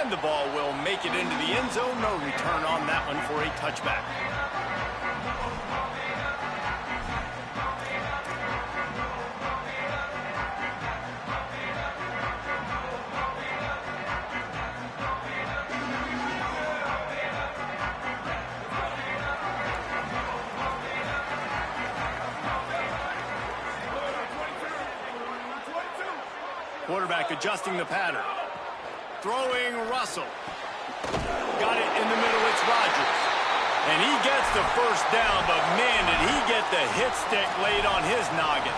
And the ball will make it into the end zone. No return on that one for a touchback. Quarterback adjusting the pattern. Throwing Russell. Got it in the middle. It's Rodgers. And he gets the first down, but man, did he get the hit stick laid on his noggin.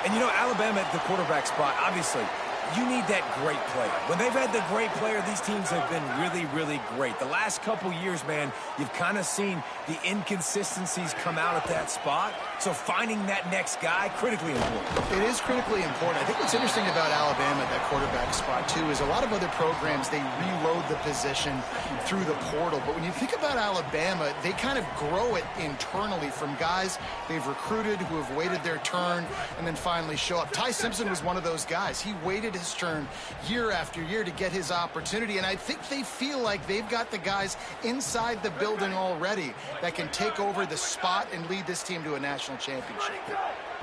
And you know, Alabama at the quarterback spot, obviously, you need that great player. When they've had the great player, these teams have been really, really great. The last couple years, man, you've kind of seen the inconsistencies come out at that spot. So finding that next guy, critically important. It is critically important. I think what's interesting about Alabama at that quarterback spot, too, is a lot of other programs, they reload the position through the portal. But when you think about Alabama, they kind of grow it internally from guys they've recruited who have waited their turn and then finally show up. Ty Simpson was one of those guys. He waited his turn year after year to get his opportunity, and I think they feel like they've got the guys inside the building already that can take over the spot and lead this team to a national championship.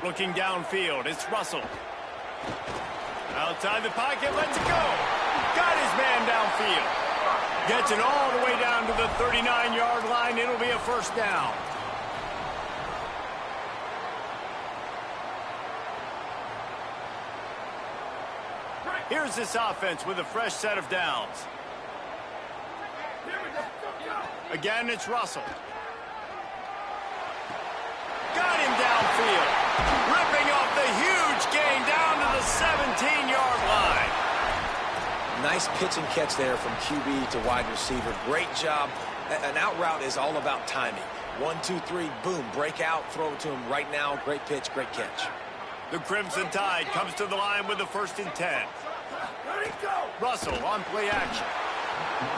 Looking downfield, it's Russell. Outside the pocket, lets it go. Got his man downfield. Gets it all the way down to the 39-yard line. It'll be a first down. Here's this offense with a fresh set of downs. Again, it's Russell. Got him downfield. Ripping off the huge gain down to the 17-yard line. Nice pitch and catch there from QB to wide receiver. Great job. An out route is all about timing. 1, 2, 3, boom, break out, throw it to him right now. Great pitch, great catch. The Crimson Tide comes to the line with the 1st and 10. Russell on play action.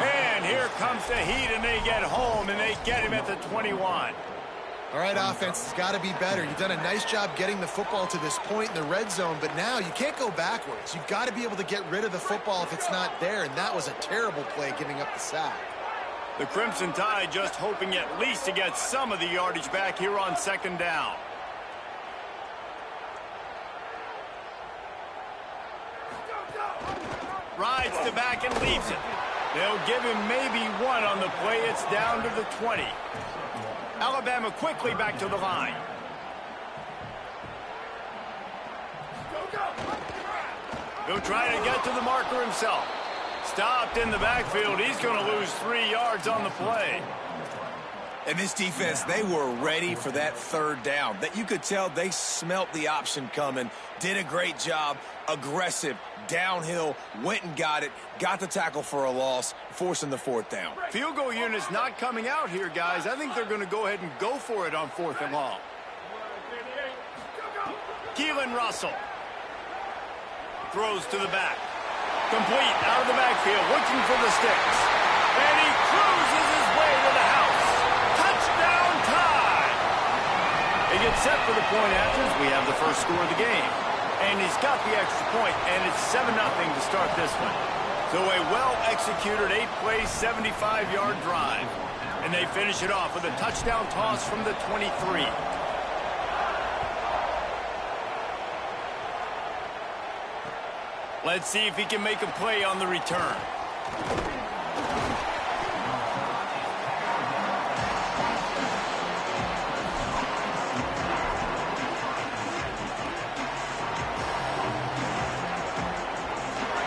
And here comes the heat, and they get home, and they get him at the 21. All right, offense has got to be better. You've done a nice job getting the football to this point in the red zone, but now you can't go backwards. You've got to be able to get rid of the football if it's not there, and that was a terrible play giving up the sack. The Crimson Tide just hoping at least to get some of the yardage back here on 2nd down. Rides the back and leaves it. They'll give him maybe one on the play. It's down to the 20. Alabama quickly back to the line. He'll try to get to the marker himself. Stopped in the backfield. He's going to lose 3 yards on the play. And this defense, they were ready for that 3rd down. That you could tell they smelt the option coming. Did a great job. Aggressive, downhill, went and got it. Got the tackle for a loss, forcing the 4th down. Field goal unit's not coming out here, guys. I think they're going to go ahead and go for it on 4th and long. Keelan Russell throws to the back. Complete out of the backfield, looking for the sticks. And he cruises his way to the house. Touchdown time! They get set for the point after as we have the first score of the game. And he's got the extra point, and it's 7-0 to start this one. So a well-executed 8-play, 75-yard drive. And they finish it off with a touchdown toss from the 23. Let's see if he can make a play on the return.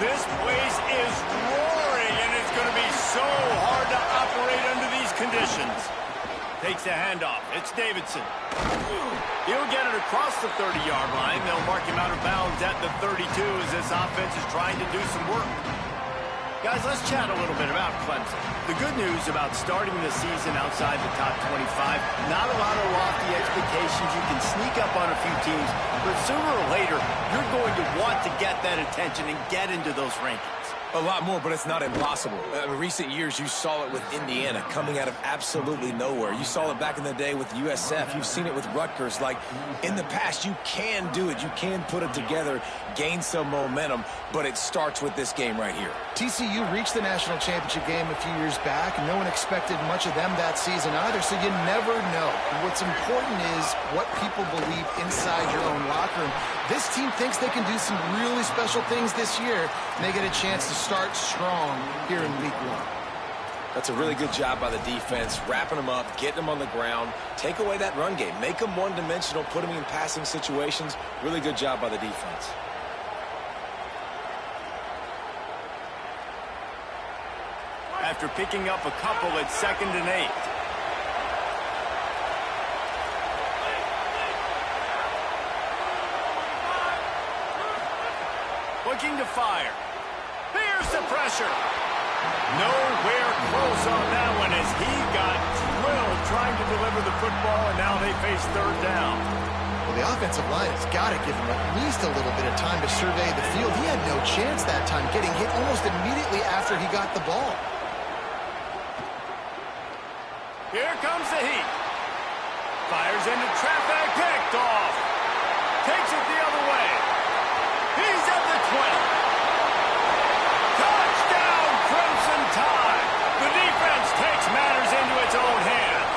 This place is roaring, and it's going to be so hard to operate under these conditions. Takes the handoff. It's Davidson. He'll get it across the 30-yard line. They'll mark him out of bounds at the 32 as this offense is trying to do some work. Guys, let's chat a little bit about Clemson. The good news about starting the season outside the top 25, not a lot of lofty expectations. You can sneak up on a few teams, but sooner or later, you're going to want to get that attention and get into those rankings. A lot more, but it's not impossible. In recent years, you saw it with Indiana coming out of absolutely nowhere. You saw it back in the day with USF. You've seen it with Rutgers. Like, in the past, you can do it. You can put it together, gain some momentum, but it starts with this game right here. TCU reached the national championship game a few years back. No one expected much of them that season either, so you never know. What's important is what people believe inside your own locker room. This team thinks they can do some really special things this year, and they get a chance to start strong here in week 1. That's a really good job by the defense, wrapping them up, getting them on the ground, take away that run game, make them one-dimensional, put them in passing situations. Really good job by the defense. After picking up a couple at 2nd and 8. Looking to fire. Here's the pressure. Nowhere close on that one as he got drilled trying to deliver the football, and now they face 3rd down. Well, the offensive line has got to give him at least a little bit of time to survey the field. He had no chance that time, getting hit almost immediately after he got the ball. Here comes the heat. Fires into traffic, picked off. Takes it the other way. He's at the 20. Touchdown, Crimson Tide. The defense takes matters into its own hands.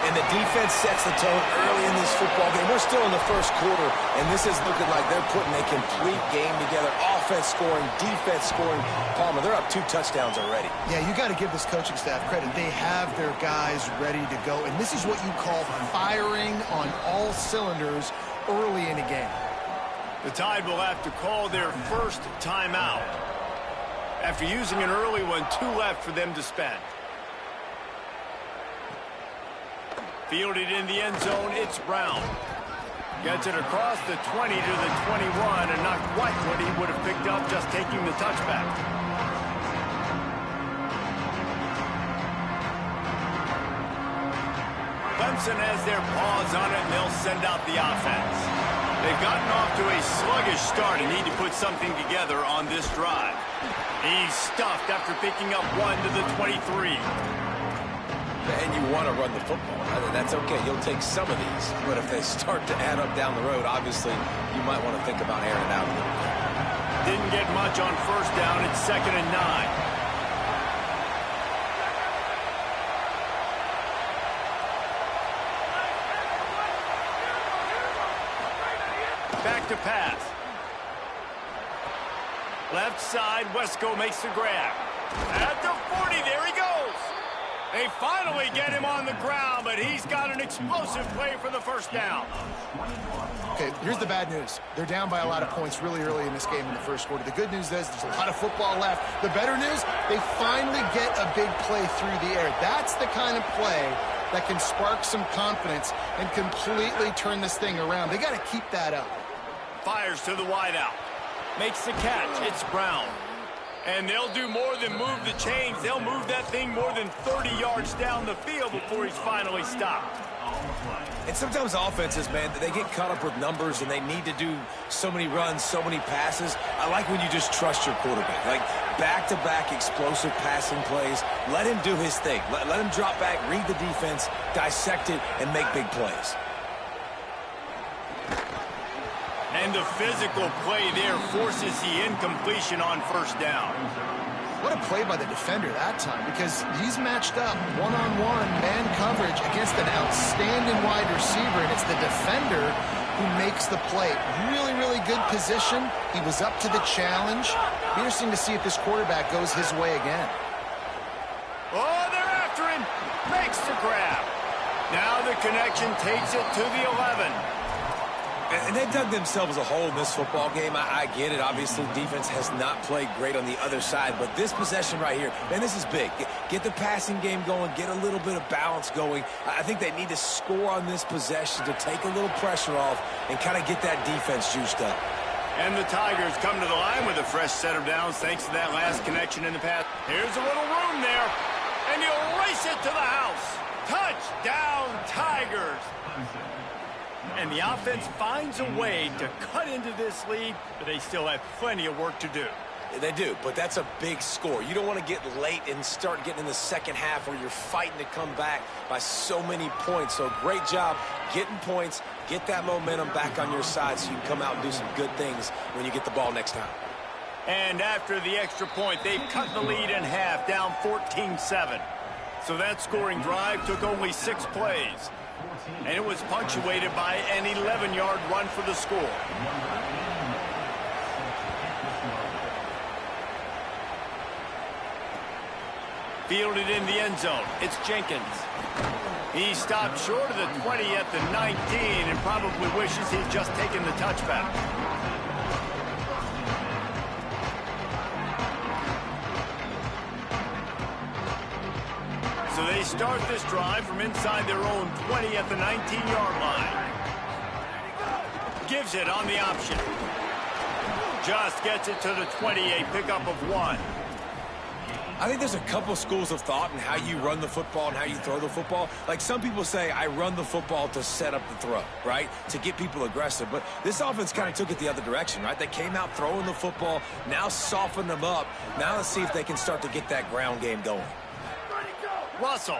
And the defense sets the tone early in this football game. We're still in the first quarter, and this is looking like they're putting a complete game together. Offense scoring, defense scoring. Palmer, they're up 2 touchdowns already. Yeah, you got to give this coaching staff credit. They have their guys ready to go, and this is what you call firing on all cylinders early in a game. The Tide will have to call their first timeout. After using an early one, 2 left for them to spend. Fielded in the end zone, it's Brown. Gets it across the 20 to the 21, and not quite what he would have picked up just taking the touchback. Clemson has their paws on it, and they'll send out the offense. They've gotten off to a sluggish start and need to put something together on this drive. He's stuffed after picking up 1 to the 23. And you want to run the football. That's okay. You'll take some of these. But if they start to add up down the road, obviously, you might want to think about airing it out a little bit. Didn't get much on 1st down. It's 2nd and 9. Back to pass. Left side, Wesco makes the grab. At the 40, there he goes. They finally get him on the ground, but he's got an explosive play for the 1st down. Okay, here's the bad news. They're down by a lot of points really early in this game in the 1st quarter. The good news is there's a lot of football left. The better news, they finally get a big play through the air. That's the kind of play that can spark some confidence and completely turn this thing around. They got to keep that up. Fires to the wideout. Makes the catch. It's Brown. And they'll do more than move the chains. They'll move that thing more than 30 yards down the field before he's finally stopped. And sometimes offenses, man, they get caught up with numbers and they need to do so many runs, so many passes. I like when you just trust your quarterback. Like back-to-back explosive passing plays. Let him do his thing. Let him drop back, read the defense, dissect it, and make big plays. And the physical play there forces the incompletion on 1st down. What a play by the defender that time, because he's matched up one-on-one man coverage against an outstanding wide receiver, and it's the defender who makes the play. Really, really good position. He was up to the challenge. Be interesting to see if this quarterback goes his way again. Oh, they're after him. Makes the grab. Now the connection takes it to the 11. And they dug themselves a hole in this football game. I get it. Obviously, defense has not played great on the other side. But this possession right here, man, this is big. Get the passing game going. Get a little bit of balance going. I think they need to score on this possession to take a little pressure off and kind of get that defense juiced up. And the Tigers come to the line with a fresh set of downs thanks to that last connection in the pass. Here's a little room there. And you race it to the house. Touchdown, Tigers. And the offense finds a way to cut into this lead, but they still have plenty of work to do. They do, but that's a big score. You don't want to get late and start getting in the second half where you're fighting to come back by so many points. So great job getting points, get that momentum back on your side so you can come out and do some good things when you get the ball next time. And after the extra point, they've cut the lead in half, down 14-7. So that scoring drive took only 6 plays. And it was punctuated by an 11-yard run for the score. Fielded in the end zone. It's Jenkins. He stopped short of the 20 at the 19 and probably wishes he'd just taken the touchback. So they start this drive from inside their own 20 at the 19-yard line. Gives it on the option. Just gets it to the 20, a pickup of 1. I think there's a couple schools of thought in how you run the football and how you throw the football. Like some people say, I run the football to set up the throw, right? To get people aggressive. But this offense kind of took it the other direction, right? They came out throwing the football, now softened them up. Now let's see if they can start to get that ground game going. Russell.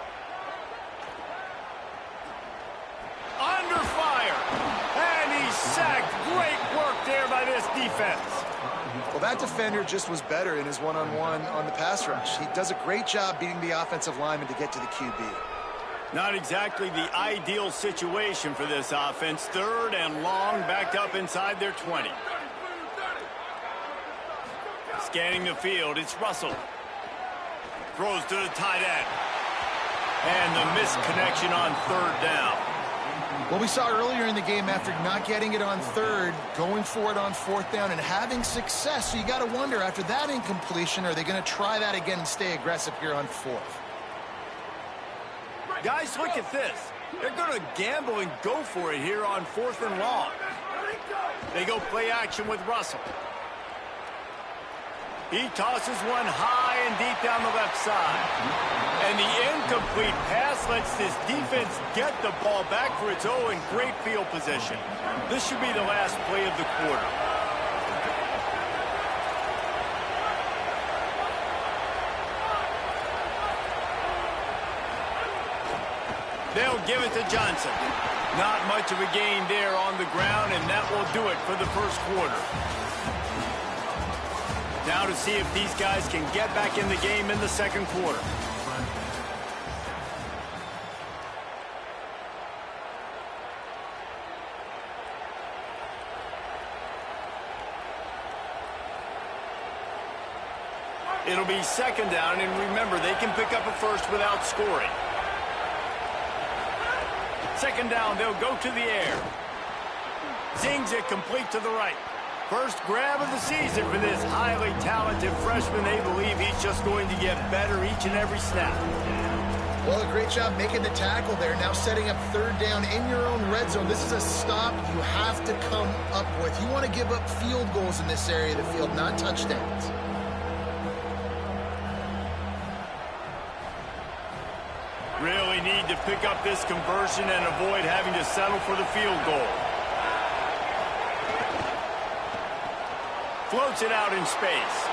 Under fire. And he's sacked. Great work there by this defense. Well, that defender just was better in his one-on-one on the pass rush. He does a great job beating the offensive lineman to get to the QB. Not exactly the ideal situation for this offense. 3rd and long, backed up inside their 20. Scanning the field, it's Russell. Throws to the tight end. And the misconnection on 3rd down. Well, we saw earlier in the game, after not getting it on 3rd, going for it on 4th down and having success. So you got to wonder, after that incompletion, are they going to try that again and stay aggressive here on 4th? Guys, look at this. They're going to gamble and go for it here on 4th and long. They go play action with Russell. He tosses one high and deep down the left side. And the incomplete pass lets this defense get the ball back for its own in great field position. This should be the last play of the quarter. They'll give it to Johnson. Not much of a gain there on the ground, and that will do it for the first quarter. Now to see if these guys can get back in the game in the second quarter. It'll be 2nd down, and remember, they can pick up a first without scoring. 2nd down, they'll go to the air. Zings it complete to the right. First grab of the season for this highly talented freshman. They believe he's just going to get better each and every snap. Well, a great job making the tackle there. Now setting up 3rd down in your own red zone. This is a stop you have to come up with. You want to give up field goals in this area of the field, not touchdowns. Really need to pick up this conversion and avoid having to settle for the field goal. Floats it out in space.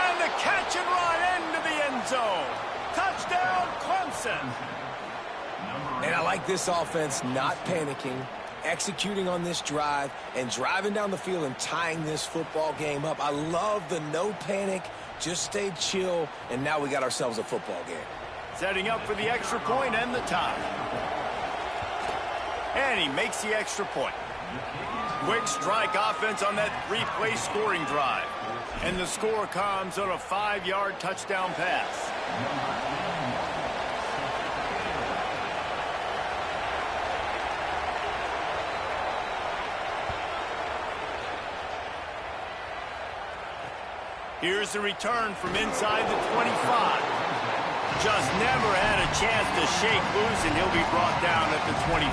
And the catch and run into the end zone. Touchdown, Clemson. And I like this offense not panicking, executing on this drive, and driving down the field and tying this football game up. I love the no panic, just stay chill, and now we got ourselves a football game. Setting up for the extra point and the tie. And he makes the extra point. Quick strike offense on that 3-play scoring drive. And the score comes on a 5-yard touchdown pass. Here's the return from inside the 25. Just never had a chance to shake loose, and he'll be brought down at the 24.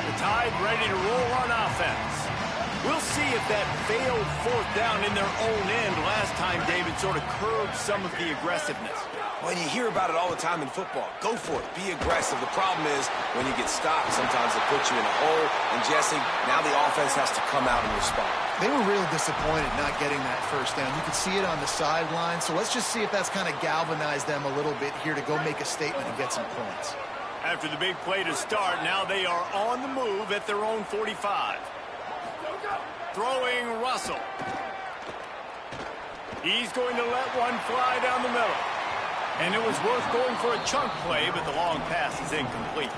The Tide ready to roll on offense. We'll see if that failed 4th down in their own end last time, David, sort of curbed some of the aggressiveness. Well, you hear about it all the time in football. Go for it. Be aggressive. The problem is when you get stopped, sometimes it puts you in a hole. And, Jesse, now the offense has to come out and respond. They were real disappointed not getting that first down. You could see it on the sideline. So let's just see if that's kind of galvanized them a little bit here to go make a statement and get some points. After the big play to start, now they are on the move at their own 45. Throwing Russell. He's going to let one fly down the middle. And it was worth going for a chunk play, but the long pass is incomplete.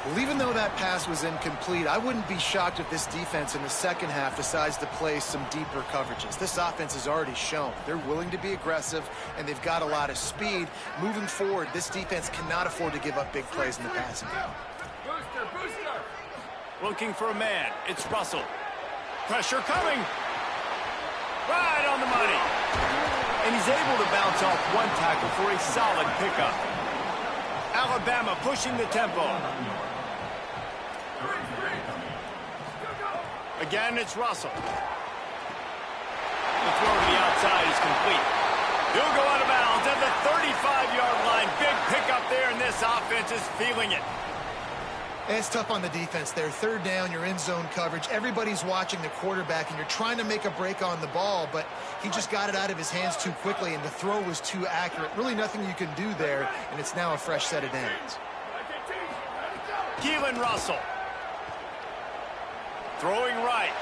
Well, even though that pass was incomplete, I wouldn't be shocked if this defense in the second half decides to play some deeper coverages. This offense has already shown they're willing to be aggressive, and they've got a lot of speed. Moving forward, this defense cannot afford to give up big plays in the passing game. Looking for a man. It's Russell. Pressure coming. Right on the money. And he's able to bounce off one tackle for a solid pickup. Alabama pushing the tempo. Again, it's Russell. The throw to the outside is complete. He'll go out of bounds at the 35-yard line. Big pickup there, and this offense is feeling it. And it's tough on the defense there. Third down, you're in zone coverage. Everybody's watching the quarterback, and you're trying to make a break on the ball, but he just got it out of his hands too quickly, and the throw was too accurate. Really nothing you can do there, and it's now a fresh set of downs. Keelan Russell. Throwing right.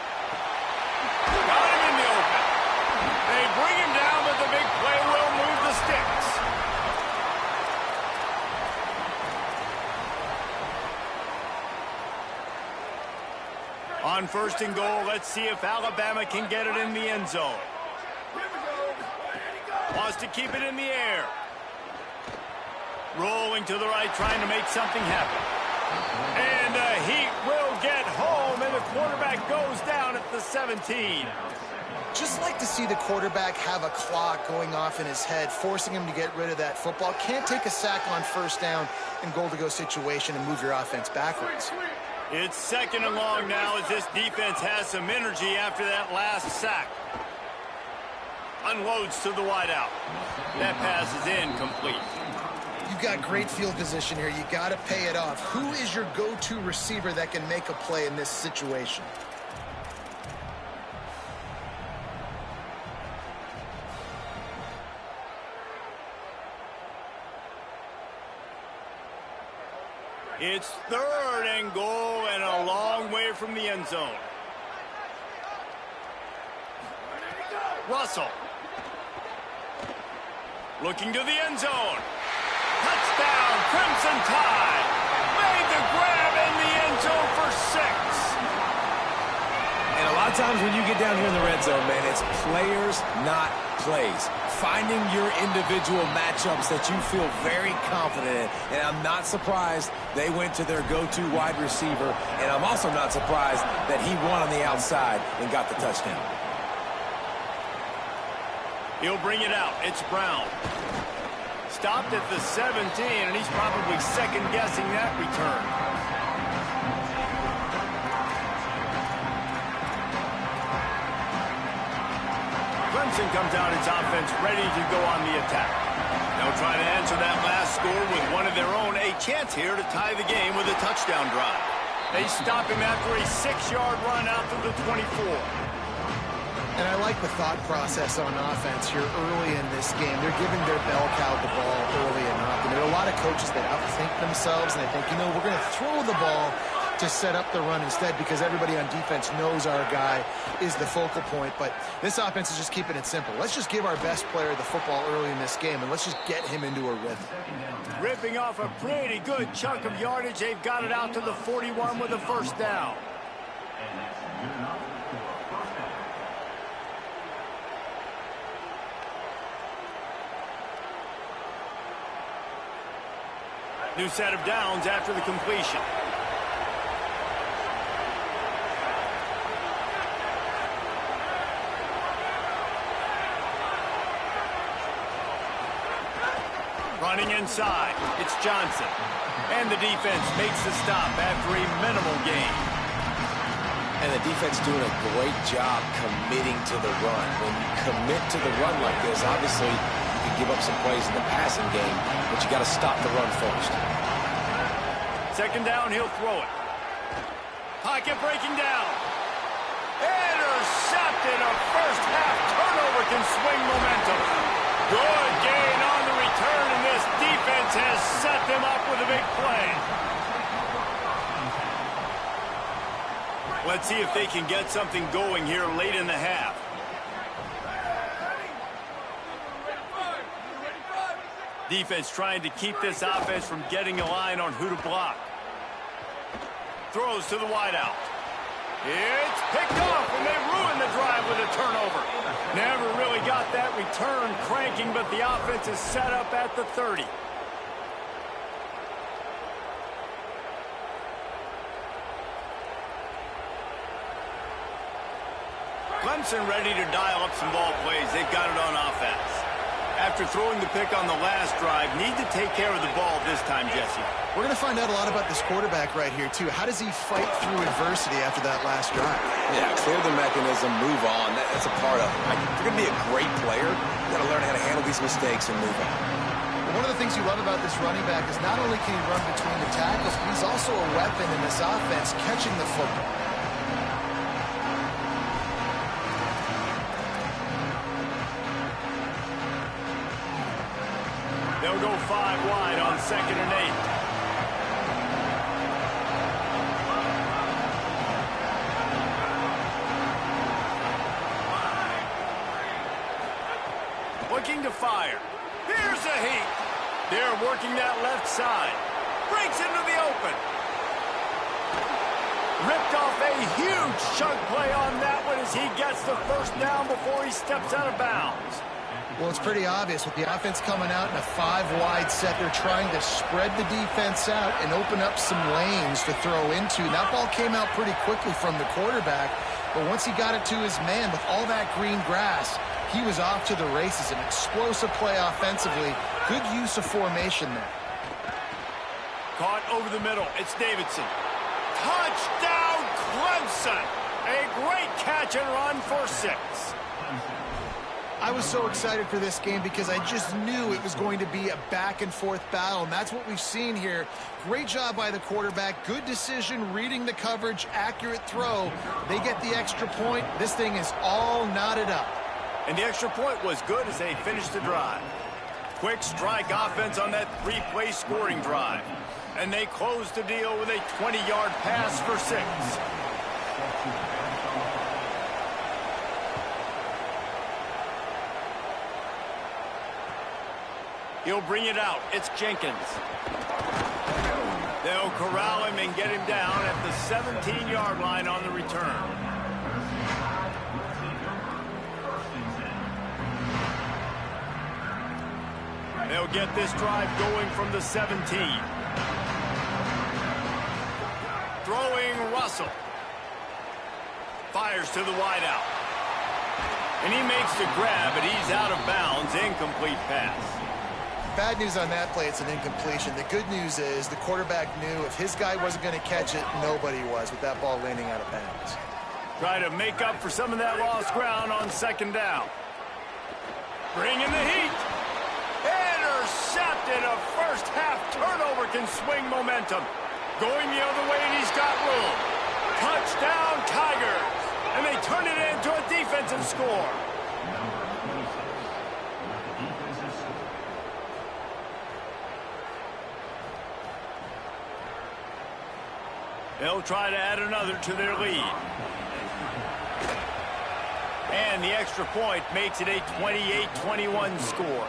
Got him in the open. They bring him down, but the big play will move the sticks. On first and goal, let's see if Alabama can get it in the end zone. Wants to keep it in the air. Rolling to the right, trying to make something happen. And he will get home, and the quarterback goes down at the 17. Just like to see the quarterback have a clock going off in his head, forcing him to get rid of that football. Can't take a sack on first down in goal-to-go situation and move your offense backwards. It's second and long now as this defense has some energy after that last sack. Unloads to the wideout. That pass is incomplete. You've got great field position here. You got to pay it off. Who is your go-to receiver that can make a play in this situation? It's third and goal and a long way from the end zone. Russell. Looking to the end zone. Touchdown, Crimson Tide. Made the grab in the end zone for 6. And a lot of times when you get down here in the red zone, man, it's players, not plays. Finding your individual matchups that you feel very confident in. And I'm not surprised they went to their go-to wide receiver. And I'm also not surprised that he won on the outside and got the touchdown. He'll bring it out. It's Brown. Stopped at the 17, and he's probably second-guessing that return. Clemson comes out its offense ready to go on the attack. They'll try to answer that last score with one of their own. A chance here to tie the game with a touchdown drive. They stop him after a 6-yard run out to the 24. And I like the thought process on offense here early in this game. They're giving their bell cow the ball early enough. And there are a lot of coaches that outthink themselves, and they think, you know, we're going to throw the ball to set up the run instead because everybody on defense knows our guy is the focal point. But this offense is just keeping it simple. Let's just give our best player the football early in this game, and let's just get him into a rhythm. Ripping off a pretty good chunk of yardage. They've got it out to the 41 with a first down. New set of downs after the completion. Running inside, it's Johnson. And the defense makes the stop after a minimal gain. And the defense doing a great job committing to the run. When you commit to the run like this, obviously could give up some plays in the passing game, but you got to stop the run first. Second down, he'll throw it. Pocket breaking down. Intercepted. A first half turnover can swing momentum. Good gain on the return, and this defense has set them up with a big play. Let's see if they can get something going here late in the half. Defense trying to keep this offense from getting a line on who to block. Throws to the wideout. It's picked off, and they ruin the drive with a turnover. Never really got that return cranking, but the offense is set up at the 30. Clemson ready to dial up some ball plays. They've got it on offense. After throwing the pick on the last drive, need to take care of the ball this time, Jesse. We're going to find out a lot about this quarterback right here, too. How does he fight through adversity after that last drive? Yeah, clear the mechanism, move on. That's a part of it. If you're going to be a great player, you got to learn how to handle these mistakes and move on. One of the things you love about this running back is not only can he run between the tackles, but he's also a weapon in this offense, catching the football. They'll go 5 wide on 2nd and 8. Looking to fire. Here's a heat. They're working that left side. Breaks into the open. Ripped off a huge chunk play on that one as he gets the first down before he steps out of bounds. Well, it's pretty obvious with the offense coming out in a 5-wide set. They're trying to spread the defense out and open up some lanes to throw into. That ball came out pretty quickly from the quarterback, but once he got it to his man with all that green grass, he was off to the races. An explosive play offensively. Good use of formation there. Caught over the middle. It's Davidson. Touchdown, Clemson! A great catch and run for 6. I was so excited for this game because I just knew it was going to be a back-and-forth battle, and that's what we've seen here. Great job by the quarterback. Good decision, reading the coverage, accurate throw. They get the extra point. This thing is all knotted up. And the extra point was good as they finished the drive. Quick strike offense on that 3-play scoring drive. And they closed the deal with a 20-yard pass for 6. He'll bring it out. It's Jenkins. They'll corral him and get him down at the 17-yard line on the return. They'll get this drive going from the 17. Throwing Russell. Fires to the wideout. And he makes the grab, but he's out of bounds. Incomplete pass. Bad news on that play, it's an incompletion. The good news is the quarterback knew if his guy wasn't going to catch it, nobody was with that ball landing out of bounds. Try to make up for some of that lost ground on 2nd down. Bringing the heat. Intercepted. A first half turnover can swing momentum. Going the other way, and he's got room. Touchdown, Tigers. And they turn it into a defensive score. They'll try to add another to their lead. And the extra point makes it a 28-21 score.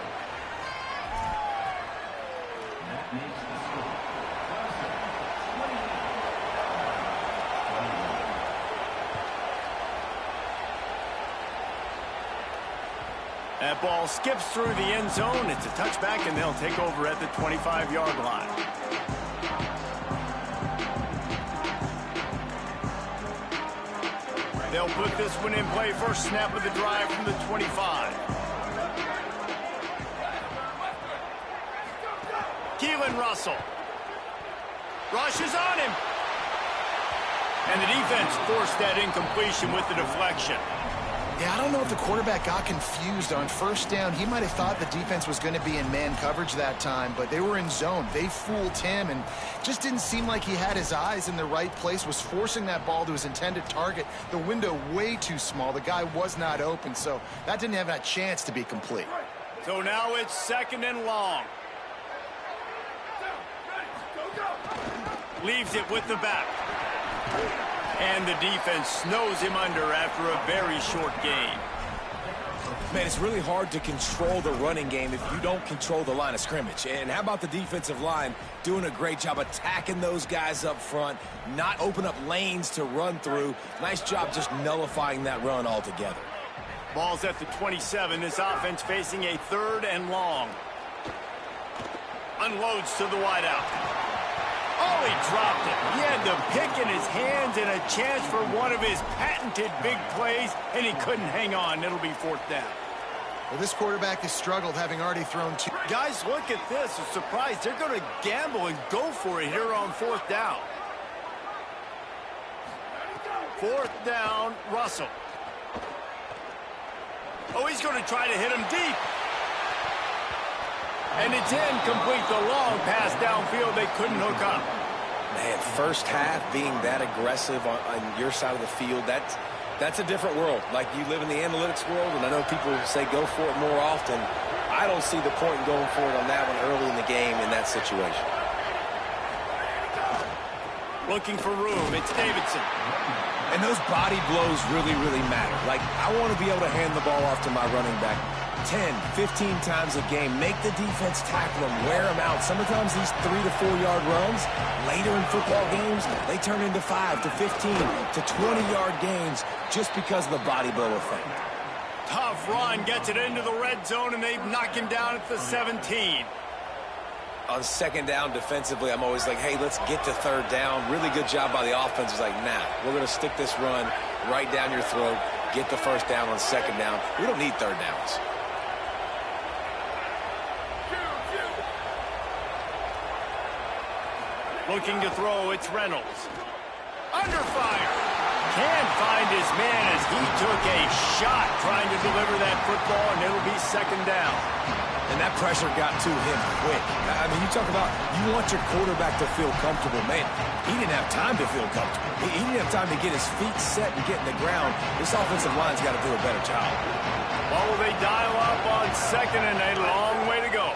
That ball skips through the end zone. It's a touchback, and they'll take over at the 25-yard line. They'll put this one in play. First snap of the drive from the 25. Keelan Russell. Rushes on him. And the defense forced that incompletion with the deflection. Yeah, I don't know if the quarterback got confused on first down. He might have thought the defense was going to be in man coverage that time, but they were in zone. They fooled him and just didn't seem like he had his eyes in the right place, was forcing that ball to his intended target. The window way too small. The guy was not open, so that didn't have a chance to be complete. So now it's 2nd and long. Leaves it with the back. And the defense snows him under after a very short game. Man, it's really hard to control the running game if you don't control the line of scrimmage. And how about the defensive line doing a great job attacking those guys up front, not open up lanes to run through. Nice job just nullifying that run altogether. Ball's at the 27. This offense facing a 3rd and long. Unloads to the wideout. Oh, he dropped it. He had the pick in his hands and a chance for one of his patented big plays, and he couldn't hang on. It'll be 4th down. Well, this quarterback has struggled, having already thrown 2. Guys, look at this. I'm surprised they're going to gamble and go for it here on 4th down. 4th down, Russell. Oh, he's going to try to hit him deep. And it's incomplete. The long pass downfield, they couldn't hook up. Man, first half being that aggressive on your side of the field, that's a different world. Like, you live in the analytics world, and I know people say go for it more often. I don't see the point in going for it on that one early in the game in that situation. Looking for room. It's Davidson. And those body blows really, really matter. Like, I want to be able to hand the ball off to my running back 10, 15 times a game. Make the defense tackle them, wear them out. Sometimes these 3 to 4 yard runs, later in football games, they turn into 5 to 15 to 20 yard gains just because of the body blow effect. Tough run, gets it into the red zone, and they knock him down at the 17. On 2nd down defensively, I'm always like, hey, let's get to 3rd down. Really good job by the offense. It's like, nah, we're going to stick this run right down your throat, get the 1st down on 2nd down. We don't need 3rd downs. Looking to throw, it's Reynolds. Under fire. Can't find his man as he took a shot trying to deliver that football, and it'll be 2nd down. And that pressure got to him quick. I mean, you talk about you want your quarterback to feel comfortable. Man, he didn't have time to feel comfortable. He didn't have time to get his feet set and get in the ground. This offensive line's got to do a better job. Well, will they dial up on 2nd and a long way to go?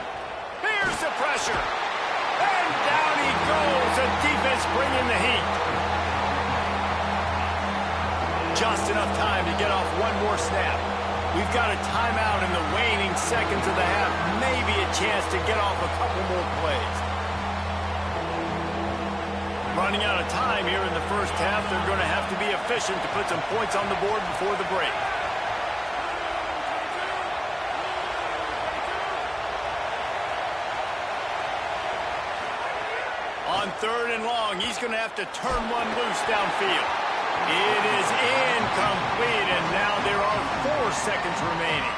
Here's the pressure. And down he goes. The defense bringing the heat. Just enough time to get off one more snap. We've got a timeout in the waning seconds of the half. Maybe a chance to get off a couple more plays. Running out of time here in the first half. They're going to have to be efficient to put some points on the board before the break. On 3rd and long, he's going to have to turn one loose downfield. It is incomplete, and now there are 4 seconds remaining.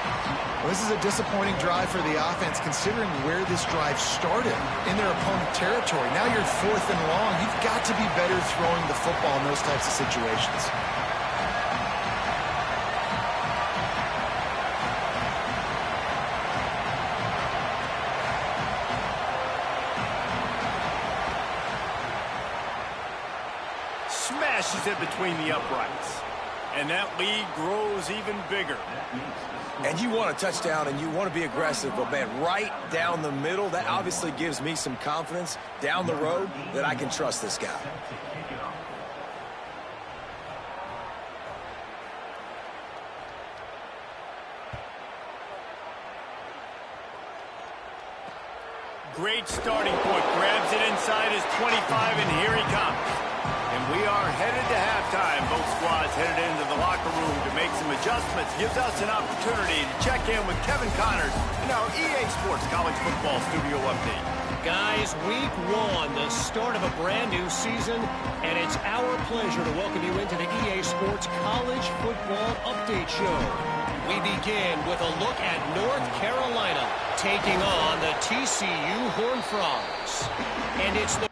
Well, this is a disappointing drive for the offense, considering where this drive started, in their opponent territory. Now you're 4th and long. You've got to be better throwing the football in those types of situations. Smashes it between the uprights. And that lead grows even bigger. And you want a touchdown and you want to be aggressive, but man, right down the middle, that obviously gives me some confidence down the road that I can trust this guy. Great starting point. Grabs it inside his 25, and here he comes. And we are headed to halftime. Both squads headed into the locker room to make some adjustments. Gives us an opportunity to check in with Kevin Connors in our EA Sports College Football Studio Update. Guys, week 1, the start of a brand new season, and it's our pleasure to welcome you into the EA Sports College Football Update Show. We begin with a look at North Carolina taking on the TCU Horned Frogs. And it's the